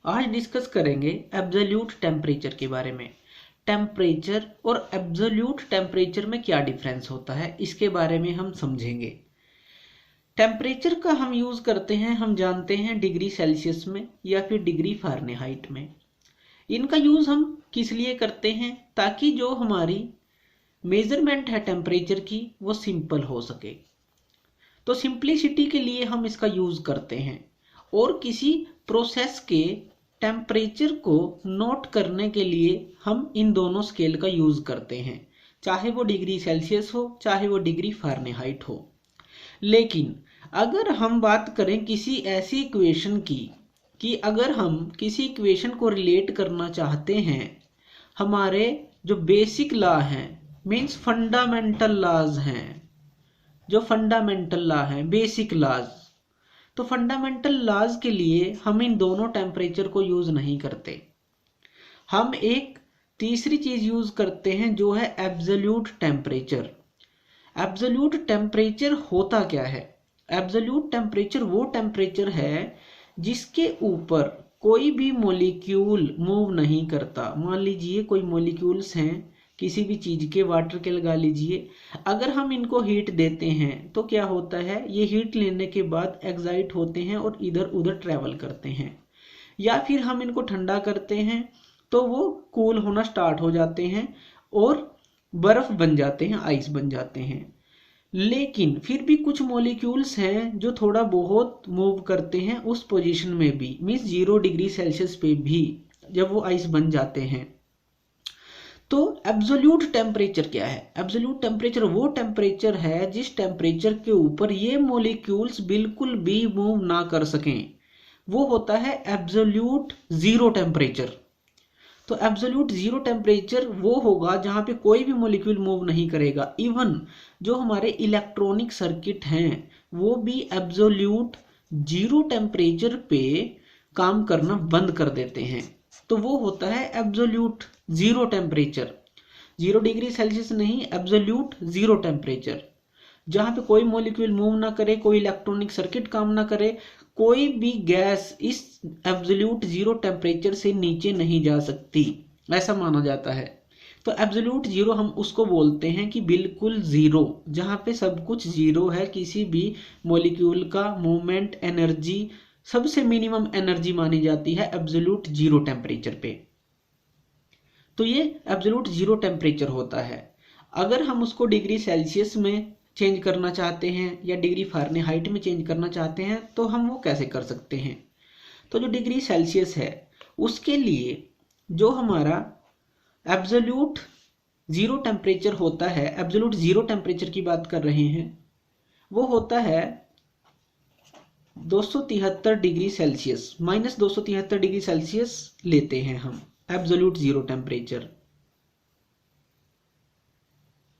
आज डिस्कस करेंगे absolute temperature के बारे में। टेम्परेचर और एब्सोल्यूट टेम्परेचर में क्या डिफरेंस होता है, इसके बारे में हम समझेंगे। टेम्परेचर का हम यूज करते हैं, हम जानते हैं डिग्री सेल्सियस में या फिर डिग्री फ़ारेनहाइट में। इनका यूज हम किस लिए करते हैं, ताकि जो हमारी मेजरमेंट है टेम्परेचर की वो सिंपल हो सके। तो सिंप्लिसिटी के लिए हम इसका यूज करते हैं और किसी प्रोसेस के टेम्परेचर को नोट करने के लिए हम इन दोनों स्केल का यूज करते हैं, चाहे वो डिग्री सेल्सियस हो चाहे वो डिग्री फ़ारेनहाइट हो। लेकिन अगर हम बात करें किसी ऐसी इक्वेशन की कि अगर हम किसी इक्वेशन को रिलेट करना चाहते हैं, हमारे जो बेसिक लॉ हैं, मीन्स फंडामेंटल लॉज हैं, जो फंडामेंटल लॉ हैं, बेसिक लॉज, तो फंडामेंटल लॉज के लिए हम इन दोनों टेम्परेचर को यूज नहीं करते। हम एक तीसरी चीज यूज करते हैं जो है एब्सोल्यूट टेम्परेचर। एब्सोल्यूट टेम्परेचर होता क्या है? एब्सोल्यूट टेम्परेचर वो टेम्परेचर है जिसके ऊपर कोई भी मॉलिक्यूल मूव नहीं करता। मान लीजिए कोई मॉलिक्यूल्स हैं किसी भी चीज के, वाटर के लगा लीजिए, अगर हम इनको हीट देते हैं तो क्या होता है, ये हीट लेने के बाद एक्साइट होते हैं और इधर उधर ट्रेवल करते हैं। या फिर हम इनको ठंडा करते हैं तो वो कूल होना स्टार्ट हो जाते हैं और बर्फ बन जाते हैं, आइस बन जाते हैं। लेकिन फिर भी कुछ मॉलिक्यूल्स हैं जो थोड़ा बहुत मूव करते हैं उस पोजीशन में भी, मीन्स 0 डिग्री सेल्सियस पे भी जब वो आइस बन जाते हैं। तो एब्सोल्यूट टेम्परेचर क्या है? एब्सोल्यूट टेम्परेचर वो टेम्परेचर है जिस टेम्परेचर के ऊपर ये मॉलिक्यूल्स बिल्कुल भी मूव ना कर सकें, वो होता है एब्सोल्यूट जीरो टेम्परेचर। तो एब्सोल्यूट जीरो टेम्परेचर वो होगा जहां पे कोई भी मॉलिक्यूल मूव नहीं करेगा। इवन जो हमारे इलेक्ट्रॉनिक सर्किट हैं वो भी एब्सोल्यूट जीरो टेम्परेचर पे काम करना बंद कर देते हैं। तो वो होता है absolute zero temperature. 0 degree Celsius नहीं, एब्सोल्यूट जीरो टेम्परेचर, जहां पे कोई मॉलिक्यूल मूव ना करे, कोई इलेक्ट्रॉनिक सर्किट काम ना करे, कोई भी गैस इस एब्सोल्यूट जीरो टेम्परेचर से नीचे नहीं जा सकती, ऐसा माना जाता है। तो एब्सोल्यूट जीरो हम उसको बोलते हैं कि बिल्कुल जीरो, जहां पे सब कुछ जीरो है, किसी भी मॉलिक्यूल का मूवमेंट एनर्जी सबसे मिनिमम एनर्जी मानी जाती है एब्सोल्यूट जीरो टेम्परेचर पे। तो ये एब्सोल्यूट जीरो टेम्परेचर होता है। अगर हम उसको डिग्री सेल्सियस में चेंज करना चाहते हैं या डिग्री फ़ारेनहाइट में चेंज करना चाहते हैं तो हम वो कैसे कर सकते हैं? तो जो डिग्री सेल्सियस है उसके लिए जो हमारा एब्सोल्यूट जीरो टेम्परेचर होता है, एब्सोल्यूट जीरो टेम्परेचर की बात कर रहे हैं, वो होता है 273 degree Celsius, minus 273 degree Celsius लेते हैं हम एब्सोल्यूट जीरो टेम्परेचर,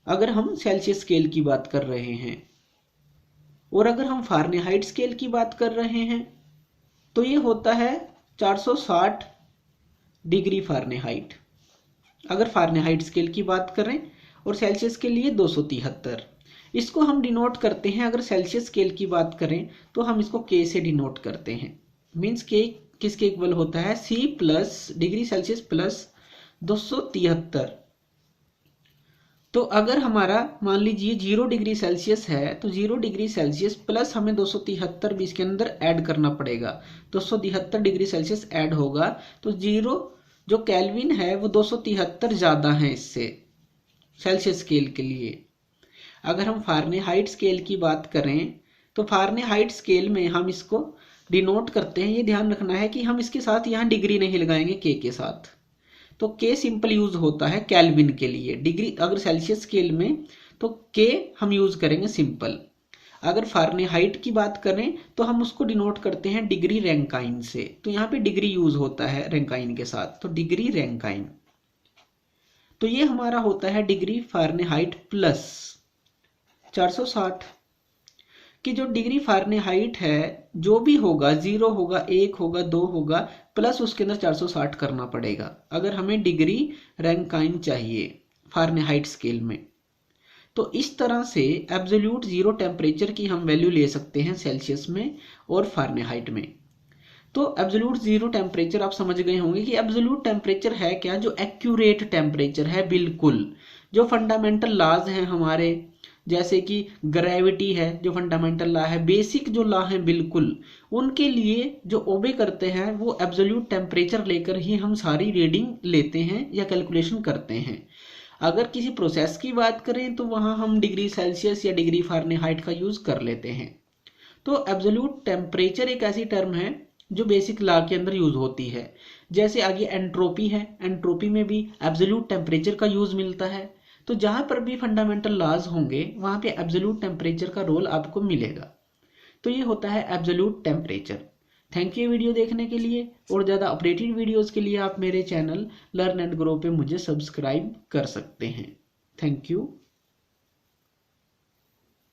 अगर हम सेल्सियस स्केल की बात कर रहे हैं। और अगर हम फ़ारेनहाइट स्केल की बात कर रहे हैं तो ये होता है 460 डिग्री फ़ारेनहाइट, अगर फ़ारेनहाइट स्केल की बात करें, और सेल्सियस के लिए 273। इसको हम डिनोट करते हैं, अगर सेल्सियस स्केल की बात करें तो हम इसको के से डिनोट करते हैं। मीन्स के किसके इक्वल होता है, c plus degree Celsius plus 273। तो अगर हमारा मान लीजिए 0 डिग्री सेल्सियस है तो 0 डिग्री सेल्सियस प्लस हमें 273 भी इसके अंदर ऐड करना पड़ेगा, 273 डिग्री सेल्सियस ऐड होगा, तो जीरो जो केल्विन है वो 273 ज़्यादा है इससे सेल्सियस स्केल के लिए। अगर हम फ़ारेनहाइट स्केल की बात करें तो फ़ारेनहाइट स्केल में हम इसको डिनोट करते हैं, ये ध्यान रखना है कि हम इसके साथ यहाँ डिग्री नहीं लगाएंगे के साथ, तो के सिंपल यूज होता है केल्विन के लिए। डिग्री अगर सेल्सियस स्केल में तो के हम यूज करेंगे सिंपल। अगर फ़ारेनहाइट की बात करें तो हम उसको डिनोट करते हैं डिग्री रैंकाइन से, तो यहाँ पे डिग्री यूज होता है रैंकाइन के साथ, तो डिग्री रैंकाइन। तो ये हमारा होता है डिग्री फ़ारेनहाइट प्लस 460 कि जो डिग्री फ़ारेनहाइट है जो भी होगा, 0 होगा, 1 होगा, 2 होगा, प्लस उसके अंदर 460 करना पड़ेगा अगर हमें डिग्री रैंकाइन चाहिए फ़ारेनहाइट स्केल में। तो इस तरह से एब्सोल्यूट जीरो टेम्परेचर की हम वैल्यू ले सकते हैं सेल्सियस में और फ़ारेनहाइट में। तो एब्सोल्यूट जीरो टेम्परेचर आप समझ गए होंगे कि एब्सोल्यूट टेम्परेचर है क्या, जो एक्यूरेट टेम्परेचर है, बिल्कुल जो फंडामेंटल लॉज हैं हमारे, जैसे कि ग्रेविटी है जो फंडामेंटल लॉ है, बेसिक जो लॉ है बिल्कुल उनके लिए जो ओबे करते हैं वो एब्सोल्यूट टेम्परेचर लेकर ही हम सारी रीडिंग लेते हैं या कैलकुलेशन करते हैं। अगर किसी प्रोसेस की बात करें तो वहां हम डिग्री सेल्सियस या डिग्री फ़ारेनहाइट का यूज कर लेते हैं। तो एब्सोल्यूट टेम्परेचर एक ऐसी टर्म है जो बेसिक लॉ के अंदर यूज होती है। जैसे आगे एंट्रोपी है, एंट्रोपी में भी एब्सोल्यूट टेम्परेचर का यूज मिलता है। तो जहां पर भी फंडामेंटल लॉज होंगे वहां पे एब्सोल्यूट टेम्परेचर का रोल आपको मिलेगा। तो ये होता है absolute temperature. Thank you video देखने के लिए, और ज़्यादा अपडेटेड वीडियोस के लिए आप मेरे चैनल लर्न एंड ग्रो पे मुझे सब्सक्राइब कर सकते हैं। Thank you.